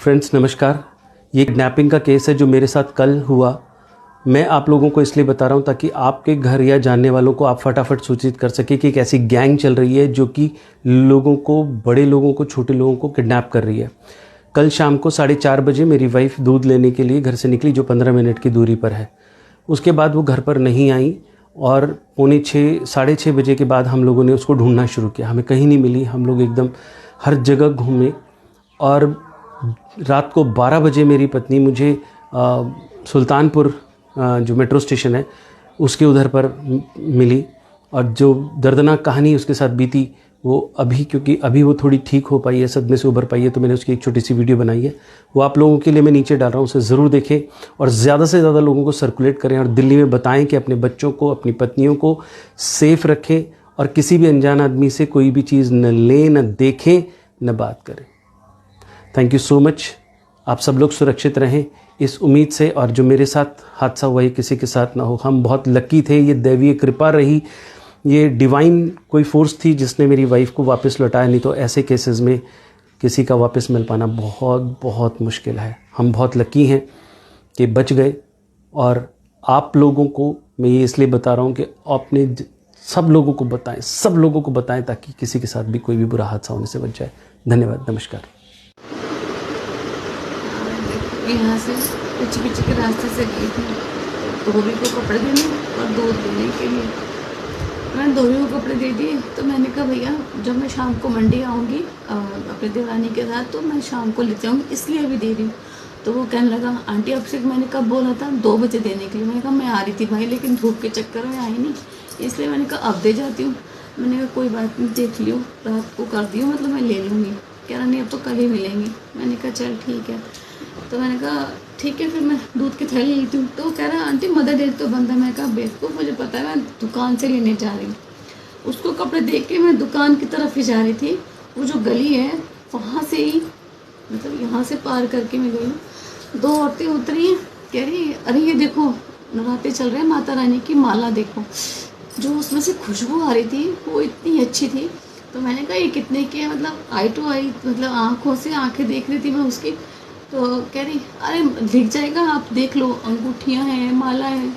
Friends नमस्कार। ये kidnapping का केस है जो मेरे साथ कल हुआ। मैं आप लोगों को इसलिए बता रहा हूँ ताकि आपके घर या जानने वालों को आप फटाफट सूचित कर सके कि एक ऐसी गैंग चल रही है जो कि लोगों को, बड़े लोगों को, छोटे लोगों को किडनैप कर रही है। कल शाम को 4:30 बजे मेरी वाइफ दूध लेने के लिए घर से निकली, जो 15 मिनट की दूरी पर है। उसके बाद वो घर पर नहीं आई और 5:45, 6:30 बजे के बाद हम लोगों ने उसको ढूंढना शुरू किया। हमें कहीं नहीं मिली। हम लोग एकदम हर जगह घूमे और रात को 12 बजे मेरी पत्नी मुझे सुल्तानपुर जो मेट्रो स्टेशन है उसके उधर पर मिली। और जो दर्दनाक कहानी उसके साथ बीती वो अभी, क्योंकि अभी वो थोड़ी ठीक हो पाई है, सदमे से उभर पाई है, तो मैंने उसकी एक छोटी सी वीडियो बनाई है। वो आप लोगों के लिए मैं नीचे डाल रहा हूँ, उसे ज़रूर देखें और ज़्यादा से ज़्यादा लोगों को सर्कुलेट करें और दिल्ली में बताएं कि अपने बच्चों को, अपनी पत्नियों को सेफ़ रखें और किसी भी अनजान आदमी से कोई भी चीज़ न लें, न देखें, न बात करें। Thank you so much. आप सब लोग सुरक्षित रहें इस उम्मीद से, और जो मेरे साथ हादसा हुआ ये किसी के साथ ना हो। हम बहुत लकी थे, ये दैवीय कृपा रही, ये डिवाइन कोई फोर्स थी जिसने मेरी वाइफ को वापस लौटाया। नहीं तो ऐसे केसेस में किसी का वापस मिल पाना बहुत बहुत मुश्किल है। हम बहुत लकी हैं कि बच गए। और आप लोगों को मैं ये इसलिए बता रहा हूँ कि अपने सब लोगों को बताएं, सब लोगों को बताएं ताकि किसी के साथ भी कोई भी बुरा हादसा होने से बच जाए। धन्यवाद, नमस्कार। यहाँ से पीछे पीछे के रास्ते से गई थी धोबी को कपड़े देने और दूध देने के लिए। मैंने धोबी को कपड़े दे दिए। तो मैंने कहा भैया जब मैं शाम को मंडी आऊँगी अपने देवरानी के साथ तो मैं शाम को लेते आऊँगी, इसलिए अभी दे रही हूँ। तो वो कहने लगा आंटी आपसे मैंने कब बोला था 2 बजे देने के लिए। मैंने कहा मैं आ रही थी भाई, लेकिन धूप के चक्कर में आई नहीं, इसलिए मैंने कहा अब दे जाती हूँ। मैंने कहा कोई बात नहीं, देख लियो, रात को कर दियो, मतलब मैं ले लूँगी। कह रहा नहीं अब तो कल ही मिलेंगे। मैंने कहा चल ठीक है। तो मैंने कहा ठीक है फिर मैं दूध की थैली लेती हूँ। तो वो कह रहा आंटी मदर डेयरी तो बंद है। मैं कहा बेवकूफ़, मुझे पता है, मैं दुकान से लेने जा रही हूँ। उसको कपड़े देख के मैं दुकान की तरफ ही जा रही थी। वो जो गली है वहाँ से ही, मतलब यहाँ से पार करके मैं गई हूँ। 2 औरतें उतरी हैं, कह रही अरे ये देखो नवरात्रे चल रहे हैं, माता रानी की माला देखो। जो उसमें से खुशबू आ रही थी वो इतनी अच्छी थी। तो मैंने कहा ये कितने की है, मतलब आई टू आई, मतलब आँखों से आँखें देख रही थी मैं उसकी। तो कह रही अरे दिख जाएगा, आप देख लो, अंगूठियाँ हैं, माला है।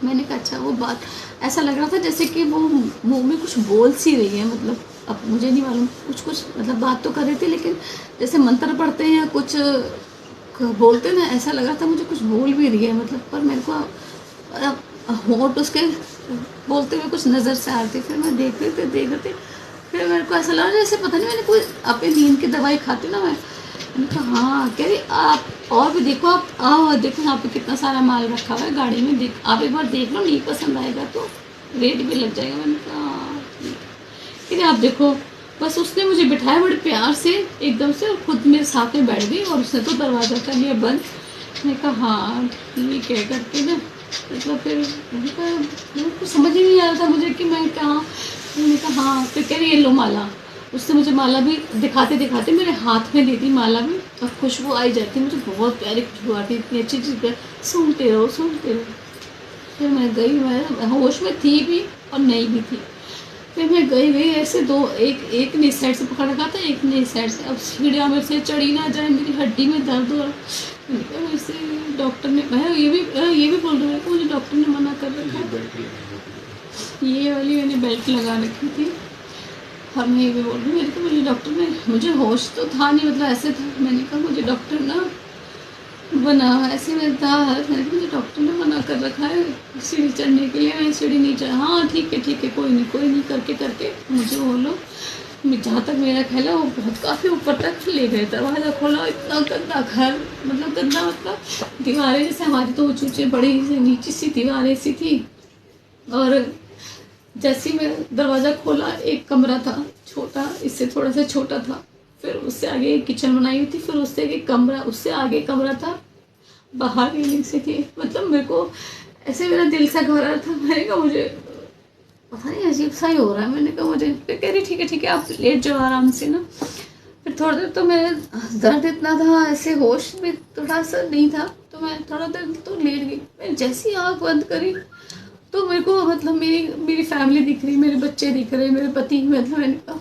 मैंने कहा अच्छा। वो बात ऐसा लग रहा था जैसे कि वो मुंह में कुछ बोल सी रही है, मतलब अब मुझे नहीं मालूम, कुछ मतलब बात तो कर रही थी, लेकिन जैसे मंत्र पढ़ते हैं या कुछ बोलते ना, ऐसा लग रहा था मुझे कुछ बोल भी रही है, मतलब। पर मेरे को होंठ उसके बोलते हुए कुछ नज़र से आ रही थी। फिर मैं देख रही थी। फिर मेरे को ऐसा लगा जैसे पता नहीं मैंने कोई अपनी नींद की दवाई खाती ना मैं। मैंने कहा हाँ। कह रही आप और भी देखो, आप आओ देखो यहाँ पे कितना सारा माल रखा हुआ है गाड़ी में, देख आप एक बार देख लो, नहीं पसंद आएगा तो रेट भी लग जाएगा। मैंने कहा हाँ ठीक। कह रही आप देखो। बस उसने मुझे बिठाया बड़े प्यार से एकदम से, और खुद मेरे साथ में बैठ गई, और उसने तो दरवाज़ा कर लिया बंद। मैंने कहा हाँ ठीक है करके ना, मतलब फिर मैंने कहा मेरे को समझ ही नहीं आ रहा था मुझे कि मैं कहाँ। मैंने कहा हाँ। फिर कह रही ये लो माला। उससे मुझे माला भी दिखाते दिखाते मेरे हाथ में दी थी माला भी, और खुशबू आई जाती, मुझे बहुत प्यारी खुशबू आती, इतनी अच्छी चीज़। सुनते रहो सुनते रहो। फिर मैं गई, मैं होश में थी भी और नहीं भी थी। फिर मैं गई ऐसे एक ने इस साइड से पकड़ रखा था, एक ने इस साइड से। अब सीढ़ियाँ मेरे से चढ़ी ना जाए, मेरी हड्डी में दर्द हो रहा। वैसे डॉक्टर ने, मैं ये भी बोल रहा है मुझे डॉक्टर ने मना कर रखा। ये वाली मैंने बेल्ट लगा रखी थी। हाँ मैं ये भी बोल रही हूँ, मुझे डॉक्टर ने, मुझे होश तो था नहीं, मतलब ऐसे था। मैंने कहा मुझे डॉक्टर ना बना ऐसे में था। मैंने कहा मुझे डॉक्टर ने मना कर रखा है सीढ़ी चढ़ने के लिए, मैं सीढ़ी नहीं चढ़। हाँ ठीक है कोई नहीं करके मुझे बोलो। जहाँ तक मेरा ख्याल है वो बहुत काफ़ी ऊपर तक ले गए। दरवाज़ा खोला, इतना गंदा घर, मतलब गंदा, मतलब दीवारें जैसे हमारी तो ऊँची ऊँची बड़ी नीची सी दीवारें सी थी। और जैसे ही मैं दरवाज़ा खोला, एक कमरा था छोटा, इससे थोड़ा सा छोटा था। फिर उससे आगे एक किचन बनाई हुई थी, फिर उससे एक कमरा, उससे आगे कमरा था, बाहर रेलिंग से थी। मतलब मेरे को ऐसे मेरा दिल सा घबरा था। मैंने कहा मुझे पता नहीं अजीब सा ही हो रहा है। मैंने कहा मुझे, फिर कह रही ठीक है आप लेट जाओ आराम से ना। फिर थोड़ा देर तो मेरे दर्द इतना था, ऐसे होश में थोड़ा सा नहीं था, तो मैं थोड़ा देर तो लेट गई। मैं जैसी ही आँख बंद करी तो मेरे को, मतलब मेरी फैमिली दिख रही, मेरे बच्चे दिख रहे, मेरे पति, मतलब मैंने कहा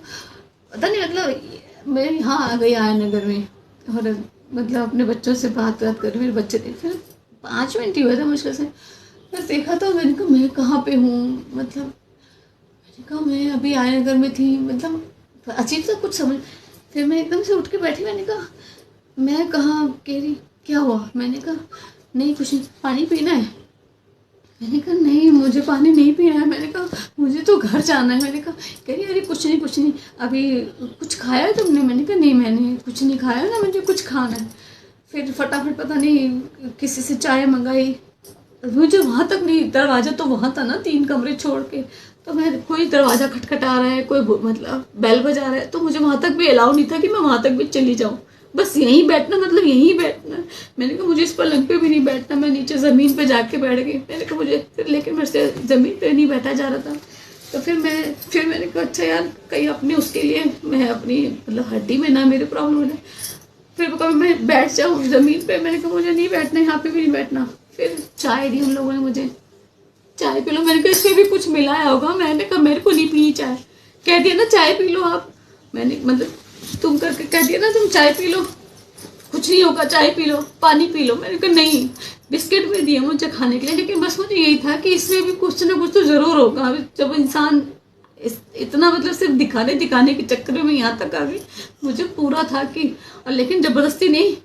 पता नहीं, मतलब मैं यहाँ आ गई आया नगर में। और मतलब अपने बच्चों से बात कर, मेरे बच्चे थे, फिर 5 मिनट ही हुआ था मुश्किल से, मैं देखा तो मैंने कहा मैं कहाँ पे हूँ, मतलब मैंने कहा मैं अभी आयनगर में थी, मतलब अजीब सा कुछ समझ। फिर मैं एकदम से उठ के बैठी, मैंने कहा मैं कहाँ, कह रही क्या हुआ, मैंने कहा नहीं कुछ नहीं, पानी पीना है, मैंने कहा नहीं मुझे पानी नहीं पीना है, मैंने कहा मुझे तो घर जाना है, मैंने कहा, कह रही अरे कुछ नहीं अभी कुछ खाया है तुमने, मैंने कहा नहीं मैंने कुछ नहीं खाया ना, मुझे कुछ खाना है। फिर फटाफट पता नहीं किसी से चाय मंगाई, मुझे वहाँ तक नहीं, दरवाज़ा तो वहाँ था ना 3 कमरे छोड़ के, तो मैं कोई दरवाज़ा खटखटा रहा है, कोई मतलब बेल बजा रहा है, तो मुझे वहाँ तक भी अलाउ नहीं था कि मैं वहाँ तक भी चली जाऊँ, बस यहीं बैठना, मतलब यहीं बैठना। मैंने कहा मुझे इस पलंग पे भी नहीं बैठना, मैं नीचे ज़मीन पे जाके बैठ गई, मैंने कहा मुझे फिर, लेकिन मेरे से ज़मीन पे नहीं बैठा जा रहा था। तो फिर मैंने कहा अच्छा यार कहीं अपने उसके लिए मैं अपनी मतलब हड्डी में ना मेरे प्रॉब्लम हो जाए, फिर कभी मैं बैठ जाऊँ ज़मीन पे, मैंने कहा मुझे नहीं बैठना, यहाँ पे भी नहीं बैठना। फिर चाय दी उन लोगों ने मुझे, चाय पी लो, मैंने कहा इसमें भी कुछ मिलाया होगा, मैंने कहा मेरे को नहीं पी चाय, कह दिया ना चाय पी लो आप, मैंने मतलब तुम करके कह दिया ना तुम चाय पी लो, कुछ नहीं होगा चाय पी लो, पानी पी लो, मैंने कहा नहीं, बिस्किट भी दिए मुझे खाने के लिए, लेकिन बस मुझे यही था कि इसमें भी कुछ ना कुछ तो ज़रूर होगा, जब इंसान इतना मतलब सिर्फ दिखाने के चक्कर में यहाँ तक आ गई, मुझे पूरा था कि, और लेकिन ज़बरदस्ती नहीं,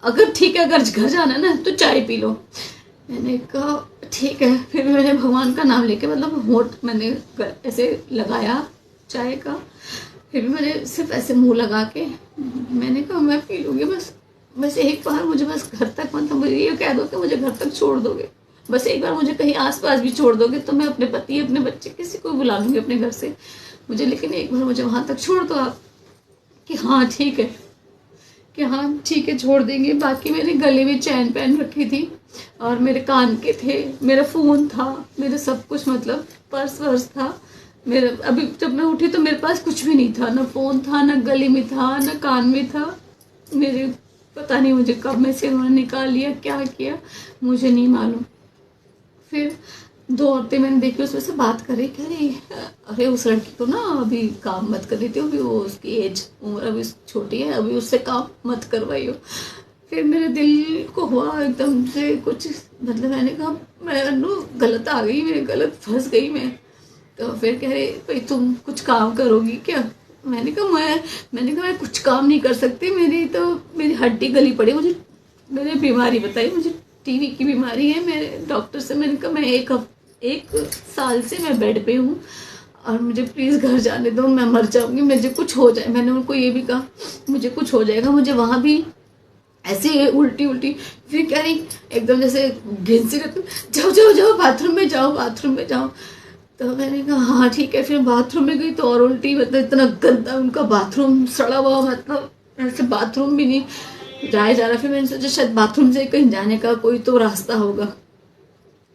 अगर ठीक है अगर घर जाना है ना तो चाय पी लो, मैंने कहा ठीक है। फिर मैंने भगवान का नाम लेके मतलब होठ मैंने ऐसे लगाया चाय का, फिर भी मैंने सिर्फ ऐसे मुंह लगा के मैंने कहा मैं पी लूँगी, बस एक बार मुझे बस घर तक, मतलब मुझे ये कह दो कि मुझे घर तक छोड़ दोगे, बस एक बार मुझे कहीं आसपास भी छोड़ दोगे तो मैं अपने पति अपने बच्चे किसी को बुला लूँगी अपने घर से, मुझे लेकिन एक बार मुझे वहाँ तक छोड़ दो आप, कि हाँ ठीक है, कि हाँ ठीक है छोड़ देंगे। बाकी मैंने गले में चैन पहन रखी थी और मेरे कान के थे, मेरा फ़ोन था, मेरा सब कुछ, मतलब पर्स वर्स था मेरा। अभी जब मैं उठी तो मेरे पास कुछ भी नहीं था, ना फ़ोन था, ना गले में था, ना कान में था मेरे, पता नहीं मुझे कब में से उन्होंने निकाल लिया, क्या किया मुझे नहीं मालूम। फिर 2 औरतें मैंने देखी, उसमें से बात करी, कह रही अरे उस लड़की को ना अभी काम मत कर देती हो, अभी वो उसकी एज उम्र अभी छोटी है, अभी उससे काम मत करवाइयो। फिर मेरे दिल को हुआ एकदम से कुछ, मतलब मैंने कहा मैं गलत आ गई, मैं गलत फंस गई मैं। तो फिर कह रहे भाई तुम कुछ काम करोगी क्या, मैंने कहा मैं कुछ काम नहीं कर सकती, मेरी हड्डी गली पड़ी, मुझे मैंने बीमारी बताई, मुझे टीवी की बीमारी है, मेरे डॉक्टर से मैंने कहा मैं 1 साल से मैं बेड पे हूँ और मुझे प्लीज़ घर जाने दो, मैं मर जाऊँगी, मुझे कुछ हो जाए। मैंने उनको ये भी कहा मुझे कुछ हो जाएगा, मुझे वहाँ भी ऐसे उल्टी। फिर कह रही एकदम जैसे घिनसी जाओ बाथरूम में जाओ। तो मैंने कहा हाँ ठीक है। फिर बाथरूम में गई तो और उल्टी, मतलब इतना गंदा उनका बाथरूम, सड़ा हुआ, मतलब ऐसे बाथरूम भी नहीं जाया जा रहा। फिर मैंने सोचा शायद बाथरूम से कहीं जाने का कोई तो रास्ता होगा।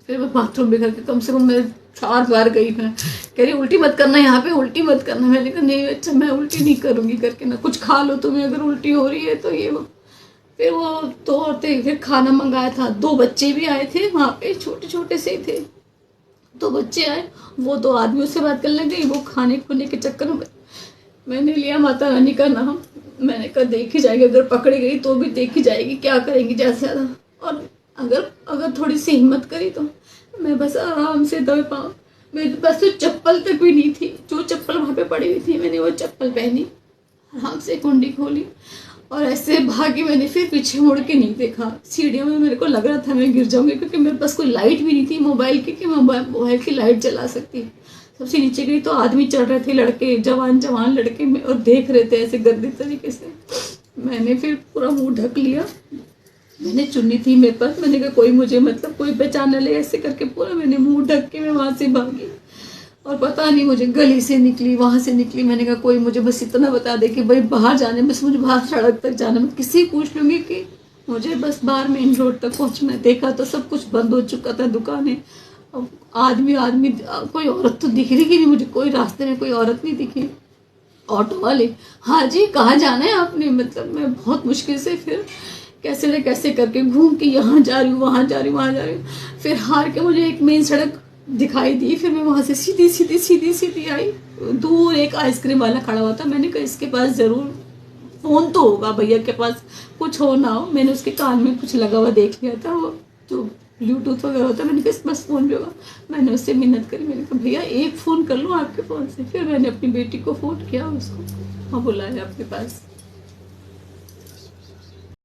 फिर मैं बाथरूम भी करके कम से कम मैं 4 बार गई। मैं कह रही उल्टी मत करना, यहाँ पे उल्टी मत करना। मैंने कहा नहीं अच्छा मैं उल्टी नहीं करूँगी करके, ना कुछ खा लो तुम्हें अगर उल्टी हो रही है तो ये वो। फिर वो 2 औरतें, फिर खाना मंगाया था, 2 बच्चे भी आए थे वहाँ पे, छोटे से थे। 2 बच्चे आए, वो 2 आदमियों से बात करने गई, वो खाने खुने के चक्कर में मैंने लिया माता रानी का नाम। मैंने कहा देखी जाएगी, अगर पकड़ी गई तो भी देखी जाएगी, क्या करेंगी ज़्यादा से ज़्यादा, और अगर थोड़ी सी हिम्मत करी तो मैं बस आराम से दबे पाऊँ। मेरे पास तो चप्पल तक भी नहीं थी, जो चप्पल वहाँ पे पड़ी हुई थी मैंने वो चप्पल पहनी, आराम से कुंडी खोली और ऐसे भागी। मैंने फिर पीछे मुड़ के नहीं देखा। सीढ़ियों में मेरे को लग रहा था मैं गिर जाऊंगी, क्योंकि मेरे पास कोई लाइट भी नहीं थी मोबाइल की कि मैं मोबाइल की लाइट जला सकती। सबसे नीचे गई तो आदमी चढ़ रहे थे, लड़के, जवान लड़के में, और देख रहे थे ऐसे गंदे तरीके से। मैंने फिर पूरा मुंह ढक लिया, मैंने चुन्नी थी मेरे पास, मैंने कहा कोई मुझे मतलब कोई पहचान न ले, ऐसे करके पूरा मैंने मुंह ढक के मैं वहाँ से भागी। और पता नहीं मुझे गली से निकली, वहाँ से निकली। मैंने कहा कोई मुझे बस इतना बता दे कि भाई बाहर जाने, बस मुझे बाहर सड़क तक जाना, मैं किसी पूछ लूँगी कि मुझे बस बाहर मेन रोड तक पहुँचना है। देखा तो सब कुछ बंद हो चुका था, दुकानें, आदमी कोई औरत तो दिख रही नहीं मुझे, कोई रास्ते में कोई औरत नहीं दिखी। ऑटो वाले हाँ जी कहाँ जाना है आपने, मतलब मैं बहुत मुश्किल से फिर कैसे करके घूम के यहाँ जा रही हूँ, वहाँ जा रही हूँ। फिर हार के मुझे एक मेन सड़क दिखाई दी, फिर मैं वहाँ से सीधी आई। दूर एक आइसक्रीम वाला खड़ा हुआ था, मैंने कहा इसके पास ज़रूर फ़ोन तो होगा भैया के पास, कुछ हो ना हो। मैंने उसके कान में कुछ लगा हुआ देख लिया था, वो जो ब्लूटूथ वगैरह होता है। मैंने कहा इस बस फ़ोन भी होगा। मैंने उससे मिन्नत करी, मैंने कहा भैया एक फ़ोन कर लूँ आपके फ़ोन से। फिर मैंने अपनी बेटी को फ़ोन किया, उसको हाँ बुलाया अपने पास।